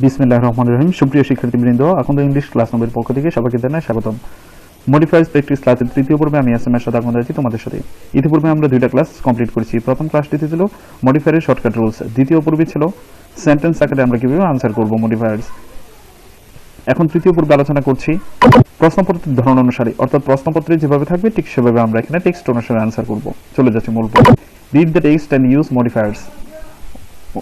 বিসমিল্লাহির রহমানির রহিম। সুপ্রিয় শিক্ষার্থীবৃন্দ, এখন ইংলিশ ক্লাস নম্বরের পক্ষ থেকে সবাইকে জানাই স্বাগতম। মডিফায়ার্স প্র্যাকটিস ক্লাসের তৃতীয় পর্বে আমি এসএমএস সাদা এখন আছি তোমাদের সাথে। ইতিপূর্বে আমরা দুইটা ক্লাস কমপ্লিট করেছি। প্রথম ক্লাসটিতে ছিল মডিফায়ারের শর্টকাট রুলস, দ্বিতীয় পর্বে ছিল সেন্টেন্স আকারে আমরা কিভাবে আনসার করব মডিফায়ার্স। এখন তৃতীয় পর্বে আলোচনা করছি প্রশ্নপত্রের ধরন অনুসারে, অর্থাৎ প্রশ্নপত্রে যেভাবে থাকবে ঠিক সেভাবে আমরা এখানে টেক্সট অনুসারে আনসার করব। চলে যাচ্ছি মূল পর্বে। Read the text and use modifiers.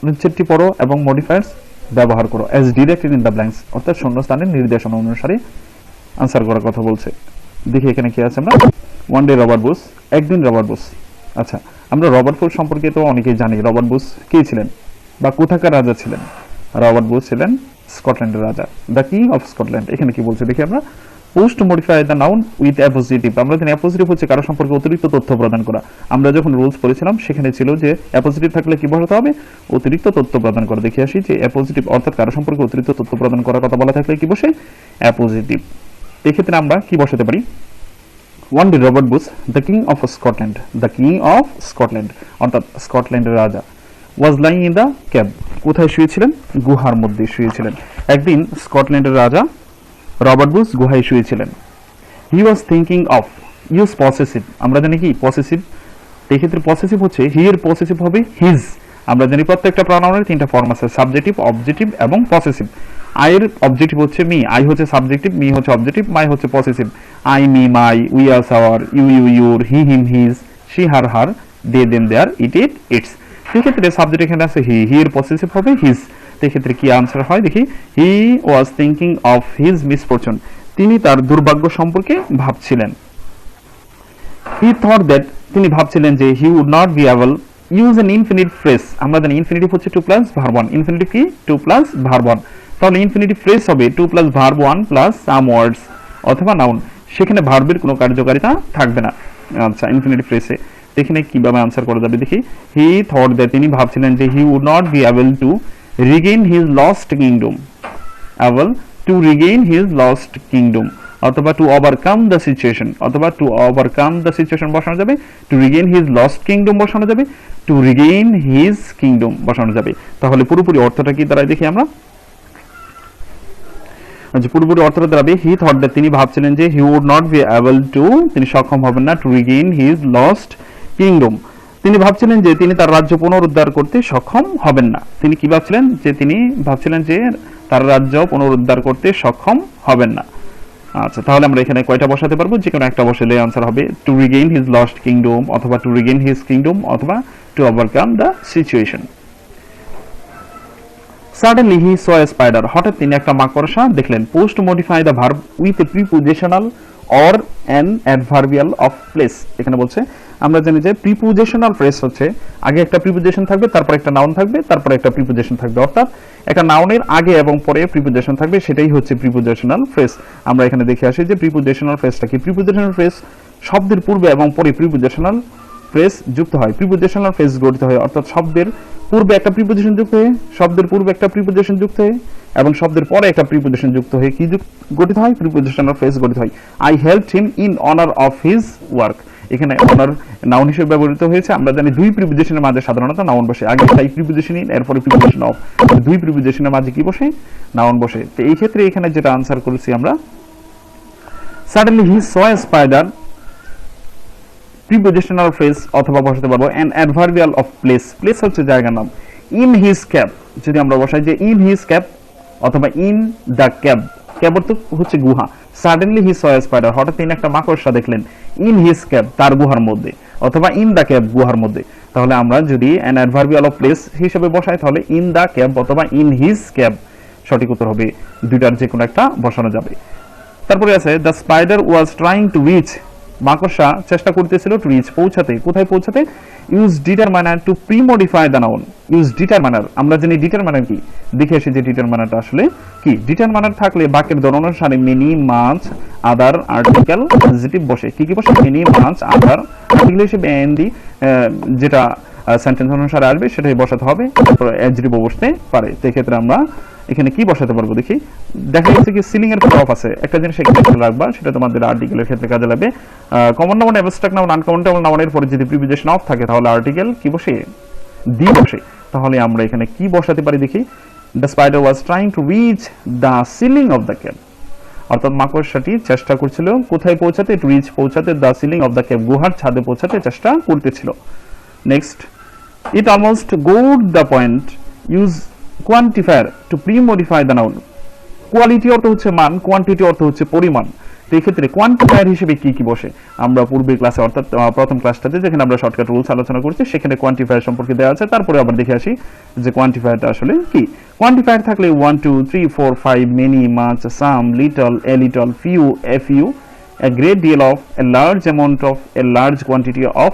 অনুচ্ছেদটি পড়ো এবং মডিফায়ার্স ব্যবহার করো as directed in the blanks, অর্থাৎ শূন্যস্থানের নির্দেশনা অনুসারে আনসার করার কথা বলছে। দেখি এখানে কি আছে আমরা। ওয়ান ডে রবার্ট বুশ, একদিন রবার্ট বুশ। আচ্ছা, আমরা রবার্ট বুশ সম্পর্কে তো অনেকেই জানি। রবার্ট বুশ কে ছিলেন বা কোথাকার রাজা ছিলেন? রবার্ট বুশ ছিলেন স্কটল্যান্ডের রাজা, দ্য কিং অফ স্কটল্যান্ড। এখানে কি বলছে দেখি আমরা। Post modify the noun with appositive. আমরা জানি অ্যাপোজিটিভ হচ্ছে কারো সম্পর্কে অতিরিক্ত তথ্য প্রদান করা। আমরা যখন রুলস পড়েছিলাম সেখানে ছিল যে অ্যাপোজিটিভ থাকলে কি বসাতে হবে? অতিরিক্ত তথ্য প্রদান করা। দেখে আসি যে অ্যাপোজিটিভ অর্থাৎ কারো সম্পর্কে অতিরিক্ত তথ্য প্রদান করার কথা বলা থাকলে কি বসে? অ্যাপোজিটিভ। এক্ষেত্রে আমরা কি বসাতে পারি? One day Robert Bush, the king of Scotland, the king of Scotland অর্থাৎ স্কটল্যান্ডের রাজা, was lying in the cab. কোথায় শুয়েছিলেন? গুহার মধ্যে শুয়েছিলেন। একদিন স্কটল্যান্ডের রাজা রবার্ট বুশ গুহায় শুয়েছিলেন। He was thinking of, use possessive. আমরা জানি কি পসেসিভ, এক্ষেত্রে পসেসিভ হচ্ছে হি এর পসেসিভ হবে হিজ। আমরা জানি প্রত্যেকটা প্রনাউনের তিনটা ফর্ম আছে, সাবজেক্টিভ, অবজেক্টিভ এবং পসেসিভ। আই এর অবজেক্টিভ হচ্ছে মি, আই হচ্ছে সাবজেক্টিভ, মি হচ্ছে অবজেক্টিভ, মাই হচ্ছে possessive. I me my, we us our, you you your, he him his, she her her, they them their, it it its. সেক্ষেত্রে subject এখানে আছে হি, হি এর possessive হবে his. সেক্ষেত্রে কি আনসার হয় দেখি। He was thinking of his misfortune, তিনি তার দুর্ভাগ্য সম্পর্কে ভাবছিলেন। হি থট দ্যাট, তিনি ভাবছিলেন যে he would not be able use an infinitive phrase. আমরা জানি ইনফিনিটিভ হচ্ছে to plus verb one. Infinitive কি? To plus verb one. তাহলে ইনফিনিটিভ ফ্রেজ হবে to plus verb one plus some words অথবা নাউন। সেখানে ভার্বের কোনো কার্যকারিতা থাকবে না। আচ্ছা, ইনফিনিটিভ ফ্রেজে এখানে কিভাবে আনসার করা যাবে দেখি। হি থট দ্যাট, তিনি ভাবছিলেন যে he would not be able to regain his lost kingdom, able to regain his lost kingdom অথবা টু ওভারকাম দ্য সিচুয়েশন, অথবা টু ওভারকাম দ্য সিচুয়েশন বসানো যাবে, to regain his lost kingdom বসানো যাবে, to regain his kingdom বসানো যাবে। তাহলে পুরোপুরি অর্থটা কি দাঁড়ায় দেখি আমরা। পুরোপুরি অর্থটা দাঁড়াবে হি থট দ্যাট, তিনি ভাবছিলেন যে he would not be able to, তিনি সক্ষম হবেন না, to regain his lost kingdom, তিনি ভাবছিলেন যে তিনি তার রাজ্য পুনরুদ্ধার করতে সক্ষম হবেন না। তিনি কি ভাবছিলেন? যে তিনি ভাবছিলেন যে তার রাজ্য পুনরুদ্ধার করতে সক্ষম হবেন না। আচ্ছা, তাহলে আমরা এখানে কয়টা বসাতে পারবো? যে কোনো একটা বসালে আনসার হবে two regain his lost kingdom অথবা টু রিগেইন হিজ কিংডম অথবা to overcome the situation. Suddenly he saw A spider, হঠাৎ তিনি একটা মাকড়সা দেখলেন। Post modify the verb with a prepositional or an adverbial of place. এখানে বলছে আমরা জানি যে প্রিপোজিশনাল ফ্রেজ হচ্ছে আগে একটা প্রিপোজিশন থাকবে, তারপর একটা নাউন থাকবে, তারপর একটা প্রিপোজিশন থাকবে, অর্থাৎ একটা নাউনের আগে এবং পরে প্রিপোজিশন থাকবে, সেটাই হচ্ছে প্রিপোজিশনাল ফ্রেজ। আমরা এখানে দেখে আসি যে প্রিপোজিশনাল ফ্রেজটা কি। প্রিপোজিশনাল ফ্রেজ শব্দের পূর্বে এবং পরে প্রিপোজিশনাল ফ্রেজ যুক্ত হয়, প্রিপোজিশনাল ফ্রেজ গঠিত হয়, অর্থাৎ শব্দের পূর্বে একটা প্রিপোজিশন যুক্ত হয়ে, শব্দের পূর্বে একটা প্রিপোজিশন যুক্ত হয়ে এবং শব্দের পরে একটা প্রিপোজিশন যুক্ত হয়ে কি গঠিত হয়? প্রিপোজিশনাল ফ্রেজ গঠিত হয়। I helped him in honour of his work. এখানে অনার নাউন হিসেবে ব্যবহৃত হয়েছে। আমরা জানি দুই প্রিপোজিশনের মাঝে সাধারণত নাউন বসে, আগে তাই প্রিপোজিশন ইন, এরপরে প্রিপোজিশন অফ। দুই প্রিপোজিশনের মাঝে কি বসে? নাউন বসে। তো এই ক্ষেত্রে এখানে যেটা আনসার করেছি আমরা, সাডেনলি হি স এ স্পাইডার, প্রিপোজিশনাল ফ্রেজ অথবা বসাতে পারবো an adverbial of place. Place হচ্ছে জায়গার নাম। ইন হিজ ক্যাব, যদি আমরা বসাই যে ইন হিজ ক্যাব অথবা ইন দ্য ক্যাব, ক্যাব অর্থ হচ্ছে গুহা। সাডেনলি হি স এ স্পাইডার, হঠাৎ তিনি একটা মাকড়সা দেখলেন। ইন হিজ ক্যাব, তার গুহার মধ্যে, অথবা ইন দ্য ক্যাব, গুহার মধ্যে। তাহলে আমরা যদি অ্যান অ্যাডভার্বিয়াল অফ প্লেস হিসেবে বসাই তাহলে ইন দ্য ক্যাব অথবা ইন হিজ ক্যাব সঠিক উত্তর হবে। দুইটার যে কোনো একটা বসানো যাবে। তারপরে আছে the spider was trying to reach, মাকড়সা চেষ্টা করতেছিল টু রিচ, পৌঁছাতে। কোথায় পৌঁছাতে? Use determiner to premodify the noun. Use determiner, আমরা জানি ডিটারমাইনার কি, দেখে আসি যে ডিটারমাইনারটা আসলে কি। ডিটারমাইনার থাকলে বাক্যের ধরন অনুসারে মেনি, মাছ, আদার, আর্টিকেল, অ্যাডজেক্টিভ বসে। কি কি বসে? মেনি, মাছ, আদার, আর্টিকেল হিসেবে এনডি যেটা সেন্টেন্স অনুসারে আসবে সেটাই বসাতে হবে, তারপর অ্যাডজেক্টিভ বসতে পারে। সেই ক্ষেত্রে আমরা এখানে কি বসাতে পারবো দেখি। দেখা যাচ্ছে কি সিলিং এর পর অফ আছে, একটা জিনিস এখানে রাখবা, সেটা তোমাদের আর্টিকেলের ক্ষেত্রে কাজে লাগবে। Common noun, abstract noun, uncountable নাউনের পরে যদি প্রিপোজিশন অফ থাকে তাহলে আর্টিকেল কি বসে? দি বসে। তাহলে আমরা এখানে কি বসাতে পারি দেখি। The spider was trying to reach the ceiling of the cave. অর্থাৎ মাকড়সাটি চেষ্টা করছিল কোথায় পৌঁছাতে, টু রিচ পৌঁছাতে, the ceiling of the cave গুহার ছাদে পৌঁছাতে চেষ্টা করতেছিল। Next, it almost got the point, use quantifier to premodify the noun. Quality অর্থ হচ্ছে মান, কোয়ান্টিটি অর্থ হচ্ছে পরিমাণ। তো এই ক্ষেত্রে কোয়ান্টিফায়ার হিসেবে কি কি বসে, আমরা পূর্বের ক্লাসে অর্থাৎ প্রথম ক্লাসটাতে যেখানে আমরা শর্টকাট রুলস আলোচনা করছি সেখানে কোয়ান্টিফায়ার সম্পর্কে দেওয়া আছে। তারপরে আবার দেখে আসি যে কোয়ান্টিফায়ারটা আসলে কি। কোয়ান্টিফায়ার থাকলে 1 2 3 4 5 many, much, some, little, a little, few, a few, a great deal of, a large amount of, a large quantity of,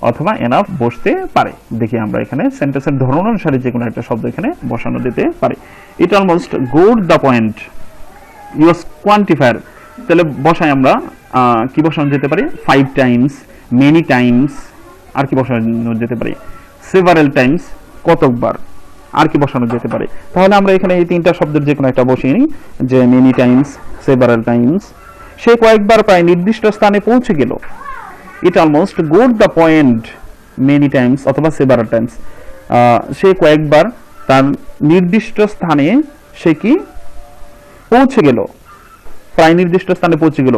অথবা এনাফ বসতে পারে। দেখি আমরা এখানে সেন্টেন্সের ধরন অনুসারে যে কোনো একটা শব্দ এখানে বসানো যেতে পারে। It almost got the point, use quantifier, তাহলে বসাই আমরা কি বসানো যেতে পারে, 5 টাইমস, মেনি টাইমস, আর কি বসানো যেতে পারে, সেভারাল টাইমস, কতকবার, আর কি বসানো যেতে পারে। তাহলে আমরা এখানে এই তিনটা শব্দের যে কোনো একটা বসিয়ে নিই, যে মেনি টাইমস, সেভারাল টাইমস। সে কয়েকবার প্রায় নির্দিষ্ট স্থানে পৌঁছে গেল। It almost got the point many times অথবা সেভারাল টাইমস। সে কয়েকবার তার নির্দিষ্ট স্থানে সে কি পৌঁছে গেল, প্রায় নির্দিষ্ট স্থানে পৌঁছে গেল,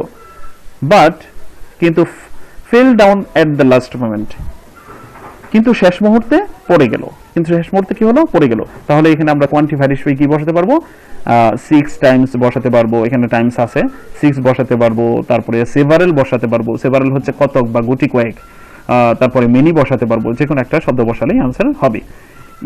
বাট কিন্তু fail down at the last moment, কিন্তু শেষ মুহূর্তে পড়ে গেল। কিন্তু শেষ মুহূর্তে কি হলো, পড়ে গেল। তাহলে এখানে আমরা কোয়ান্টিফায়ার হিসেবে কি বসাতে পারবো, 6 টাইমস বসাতে পারবো, এখানে টাইমস আছে 6 বসাতে পারবো। তারপরে সেভারাল বসাতে পারবো, সেভারাল হচ্ছে কতক বা গুটি কয়েক। তারপরে মেনি বসাতে পারবো, যে কোনো একটা শব্দ বসালেই আনসার হবে।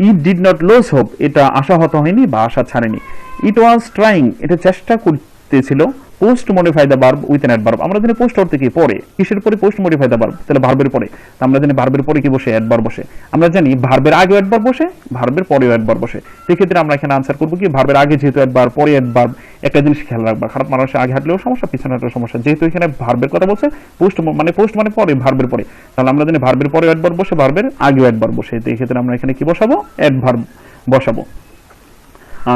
It did not lose hope, এটা আশাহত হয়নি বা আশা ছাড়েনি। ইট ওয়াজ ট্রাইং, এটা চেষ্টা করতেছিল। Post modify the verb with an adverb, আমরা জানি পোস্ট অর্থে কি পরে, কিসের পরে, পোস্ট মডিফাই দ্য ভার্ব, তাহলে ভার্বের পরে। আমরা জানি ভার্বের পরে কি বসে, অ্যাডভার্ব বসে। আমরা জানি ভার্বের আগে অ্যাডভার্ব বসে, ভার্বের পরেও অ্যাডভার্ব বসে। সেক্ষেত্রে আমরা এখানে আনসার করবো কি, ভার্বের আগে যেহেতু অ্যাডভার্ব, পরে অ্যাডভার্ব। একটা জিনিস খেয়াল রাখবা, খারাপ মানুষের আগে হাঁটলেও সমস্যা, পিছনে হাঁটলেও সমস্যা। যেহেতু এখানে ভার্বের কথা বলছে, পোস্ট মানে পরে, ভার্বের পরে, তাহলে আমরা জানি ভার্বের পরে অ্যাডভার্ব বসে, ভার্বের আগেও অ্যাডভার্ব বসে। তো এই ক্ষেত্রে আমরা এখানে কি বসাবো, অ্যাডভার্ব বসাবো।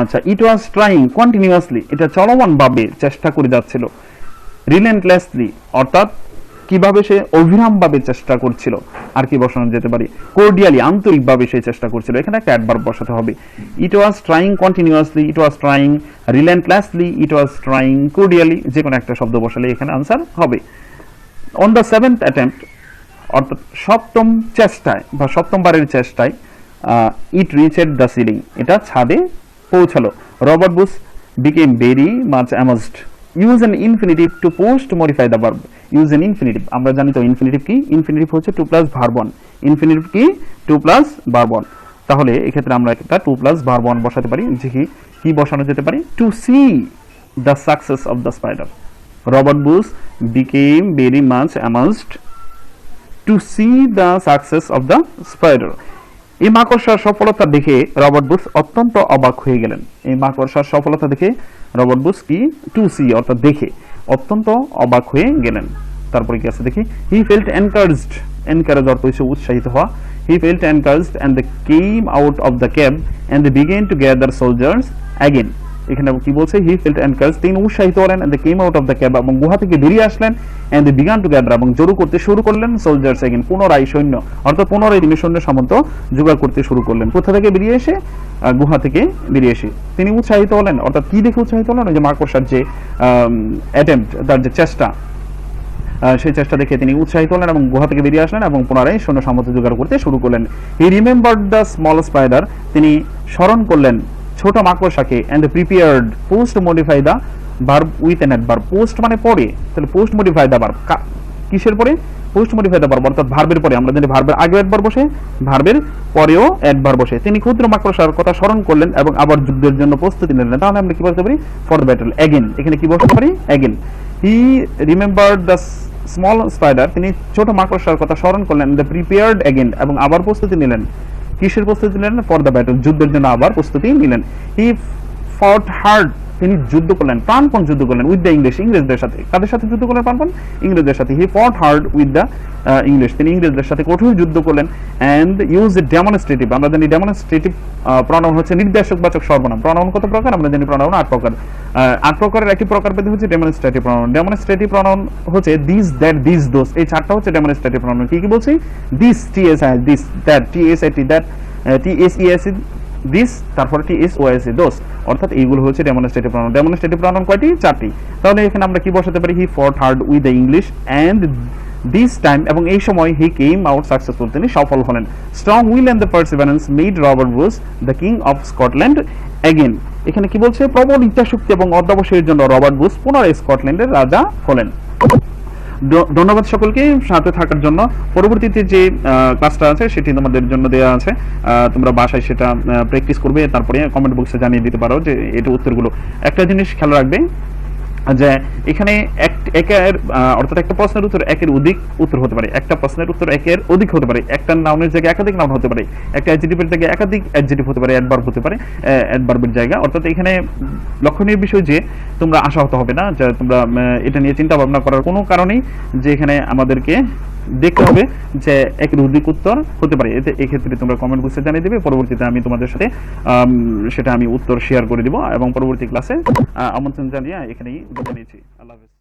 আচ্ছা, ইট ওয়াজ ট্রাইং কন্টিনিউয়াসলি, এটা চলমানভাবে চেষ্টা করে যাচ্ছিল। রিলেন্টলেসলি, অর্থাৎ কিভাবে সে অবিরামভাবে চেষ্টা করছিল, আর কি বসানো যেতে পারে, কোর্ডিয়ালি, আন্তরিকভাবে সে চেষ্টা করছিল। এখানে একটা অ্যাডভার্ব বসাতে হবে। It was trying continuously, it was trying relentlessly, it was trying cordially, যে কোনো একটা শব্দ বসালে এখানে আনসার হবে। অন দ্য 7th অ্যাটেম্প্ট, অর্থাৎ সপ্তম চেষ্টায় বা সপ্তমবারের চেষ্টায়, ইট রিচেড দ্য সিলিং, এটা ছাদে পৌঁছালো। Robert Bush became very much amazed. Use an infinitive to postmodify the verb, use an infinitive, আমরা জানি তো ইনফিনিটিভ কি, ইনফিনিটিভ হচ্ছে 2 + ভার্ব 1, ইনফিনিটিভ কি 2 + ভার্ব 1। তাহলে এক্ষেত্রে আমরা একটা 2 + ভার্ব 1 বসাতে পারি, যে কি বসানো যেতে পারে, to see the success of the spider. Robert Bush became very much amazed to see the success of the spider. এই মাকড়সার সফলতা দেখে রবার্ট বুশ অত্যন্ত অবাক হয়ে গেলেন। এই মাকড়সার সফলতা দেখে রবার্ট বুশ কি, টু সি অর্থাৎ দেখে, অত্যন্ত অবাক হয়ে গেলেন। তারপরে কি আছে দেখি, হি ফেল্ট এনকারেজড, এনকারেজ অর্থ হচ্ছে উৎসাহিত হওয়া। He felt encouraged and they came out of the cave and they began to gather soldiers again. এখানে কি বলছে, হি ফেল্ট এনকারেজ, তিনি উৎসাহিত হলেন, and they came out of the cave, এবং গুহা থেকে বেরিয়ে আসলেন, and they began to gather, এবং জড়ো করতে শুরু করলেন, সোলজার্স অ্যাগেন, পুনরায় সৈন্য, অর্থাৎ পুনরায় তিনি সৈন্য সামন্ত জোগাড় করতে শুরু করলেন। কোথা থেকে বেরিয়ে এসে, গুহা থেকে বেরিয়ে এসে তিনি উৎসাহিত হলেন। অর্থাৎ কি দেখে উৎসাহিত হলেন, ওই যে মাকড়সার যে অ্যাটেম্প্ট, তার যে চেষ্টা, সেই চেষ্টা দেখে তিনি উৎসাহিত হলেন এবং গুহা থেকে বেরিয়ে আসলেন এবং পুনরায় সৈন্য সামন্ত জোগাড় করতে শুরু করলেন। He remembered the small spider, তিনি স্মরণ করলেন ছোট মাকড়সাকে, and prepared postmodify the verb with an adverb. Post মানে পরে, তাহলে পোস্ট মডিফাই দা ভার্ব কিসের পরে, পোস্ট মডিফাই দা ভার্ব অর্থাৎ ভার্বের পরে। আমরা জানি ভার্বের আগে অ্যাডভার্ব বসে, ভার্বের পরেও অ্যাডভার্ব বসে। তিনি ক্ষুদ্র মাকড়সার কথা স্মরণ করলেন এবং আবার যুদ্ধের জন্য প্রস্তুতি নিলেন। তাহলে আমরা কি বলতে পারি, ফর দ্য ব্যাটল অ্যাগেন, এখানে কি বলতে পারি, again. He remembered the small spider, তিনি ছোট মাকড়সার কথা স্মরণ করলেন, দ্য প্রিপেয়ার্ড অ্যাগেন, এবং আবার প্রস্তুতি নিলেন। কিসের প্রস্তুতি নিলেন, ফর দ্য ব্যাটল, যুদ্ধের জন্য আবার প্রস্তুতি নিলেন। হি ফট হার্ড, তিনি যুদ্ধ করলেন, প্রাণপণ যুদ্ধ করলেন, উইথ দ্য ইংলিশ, ইংরেজদের সাথে। কাদের সাথে যুদ্ধ করলেন, প্রাণপণ, ইংরেজদের সাথে। হি ফট হার্ড উইথ দ্য ইংলিশ, তিনি ইংরেজদের সাথে কঠোর যুদ্ধ করলেন। অ্যান্ড ইউজ ডেমনস্ট্রেটিভ, আমরা জানি ডেমনস্ট্রেটিভ প্রনাউন হচ্ছে নির্দেশকবাচক সর্বনাম। প্রনাউন কত প্রকার, আমরা জানি প্রনাউন 8 প্রকার। 8 প্রকারের একটি প্রকার পেতে হচ্ছে ডেমনস্ট্রেটিভ প্রনাউন। ডেমনস্ট্রেটিভ প্রনাউন হচ্ছে দিস, দ্যাট, দিস, দোস, এই 4টা হচ্ছে ডেমনস্ট্রেটিভ প্রনাউন। কি কি বলছি, this, T S I, this, that, T S I T, that, T S E A C, this, তারপরে T S O S A দোস, অর্থাৎ এইগুলো হচ্ছে ডেমনস্ট্রেটিভ প্রনাউন। ডেমনস্ট্রেটিভ প্রনাউন কয়টি? 4টি। তাহলে এখানে আমরা কি বসাতে পারি? হি ফট hard with the English and this time, এবং এই সময় হি কেম আউট সাকসেসফুল, তিনি সফল হলেন। Strong will and the Perseverance made Robert Bruce the king of Scotland again. এখানে কি বলছে? প্রবল ইচ্ছাশক্তি এবং অধ্যবসায়ের জন্য রবার্ট ব্রুস পুনরায় স্কটল্যান্ডের রাজা হলেন। ধন্যবাদ সকলকে সাথে থাকার জন্য। পরবর্তীতে যে ক্লাসটা আছে সেটি তোমাদের জন্য দেওয়া আছে, তোমরা বাসায় সেটা প্র্যাকটিস করবে, তারপরে কমেন্ট বক্সে জানিয়ে দিতে পারো যে এটা উত্তরগুলো। একটা জিনিস খেয়াল রাখবে যে এখানে একের অর্থাৎ একটা প্রশ্নের উত্তর একের অধিক উত্তর হতে পারে, একটা প্রশ্নের উত্তর একের অধিক হতে পারে, একটা নাউনের জায়গায় একাধিক নাউন হতে পারে, একটা অ্যাডজেক্টিভের জায়গায় একাধিক অ্যাডজেক্টিভ হতে পারে, অ্যাডভার্ব হতে পারে, অ্যাডভার্বের জায়গা। অর্থাৎ এখানে লক্ষণীয় বিষয় যে তোমরা আশাহত হবে না, যে তোমরা এটা নিয়ে চিন্তা ভাবনা করার কোনো কারণেই, যে এখানে আমাদেরকে দেখতে হবে যে একের অধিক উত্তর হতে পারে। এতে এক্ষেত্রে তোমরা কমেন্ট বক্সে জানিয়ে দেবে, পরবর্তীতে আমি তোমাদের সাথে সেটা আমি উত্তর শেয়ার করে দিব, এবং পরবর্তী ক্লাসে আমন্ত্রণ জানিয়ে এখানেই বিদায় নিচ্ছি। আল্লাহ হাফেজ।